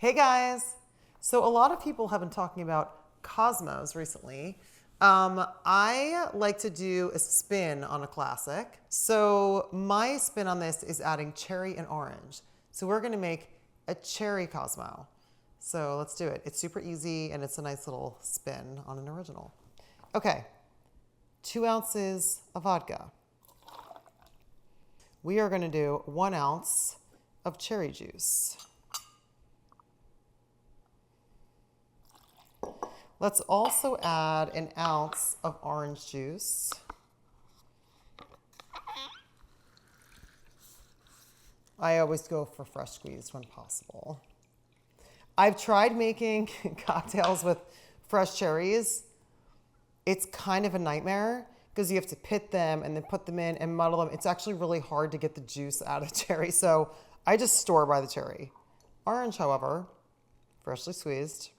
Hey guys! So a lot of people have been talking about Cosmos recently. I like to do a spin on a classic. So my spin on this is adding cherry and orange. So we're gonna make a cherry Cosmo. So let's do it. It's super easy and it's a nice little spin on an original. Okay, 2 ounces of vodka. We are gonna do 1 ounce of cherry juice. Let's also add an ounce of orange juice. I always go for fresh squeezed when possible. I've tried making cocktails with fresh cherries. It's kind of a nightmare because you have to pit them and then put them in and muddle them. It's actually really hard to get the juice out of cherry, so I just store by the cherry. Orange, however, freshly squeezed.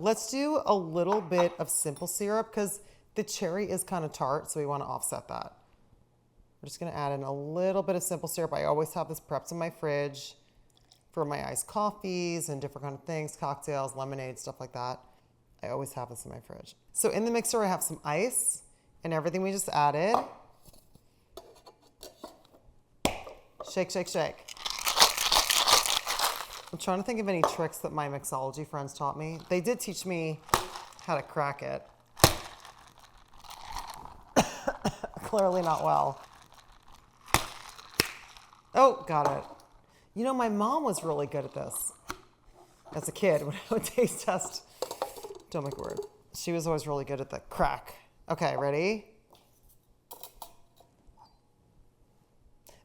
Let's do a little bit of simple syrup because the cherry is kind of tart, so we want to offset that. We're just going to add in a little bit of simple syrup. I always have this prepped in my fridge for my iced coffees and different kind of things, cocktails, lemonade, stuff like that. I always have this in my fridge. So in the mixer, I have some ice and everything we just added. Shake, shake, shake. I'm trying to think of any tricks that my mixology friends taught me. They did teach me how to crack it. Clearly not well. Oh, got it. You know, my mom was really good at this as a kid when I would taste test. Don't make a word. She was always really good at the crack. Okay, ready?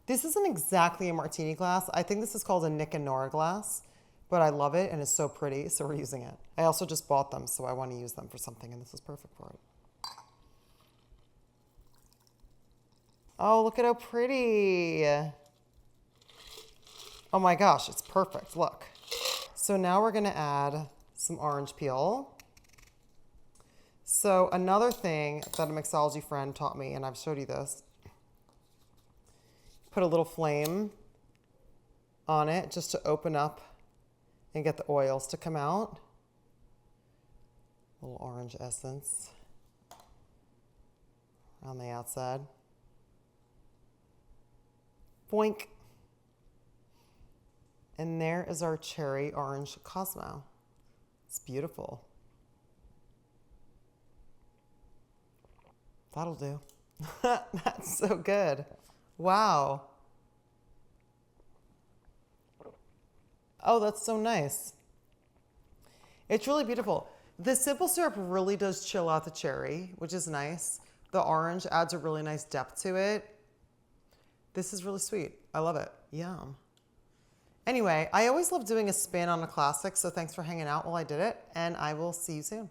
This isn't exactly a martini glass. I think this is called a Nick and Nora glass, but I love it and it's so pretty, so we're using it. I also just bought them, so I want to use them for something, and this is perfect for it. Oh, look at how pretty. Oh my gosh, it's perfect, look. So now we're gonna add some orange peel. So another thing that a mixology friend taught me, and I've showed you this, put a little flame on it just to open up and get the oils to come out. A little orange essence on the outside. Boink. And there is our cherry orange Cosmo. It's beautiful. That'll do. That's so good. Wow. Oh, that's so nice. It's really beautiful. The simple syrup really does chill out the cherry, which is nice. The orange adds a really nice depth to it. This is really sweet. I love it. Yum. Anyway, I always love doing a spin on a classic, so thanks for hanging out while I did it, and I will see you soon.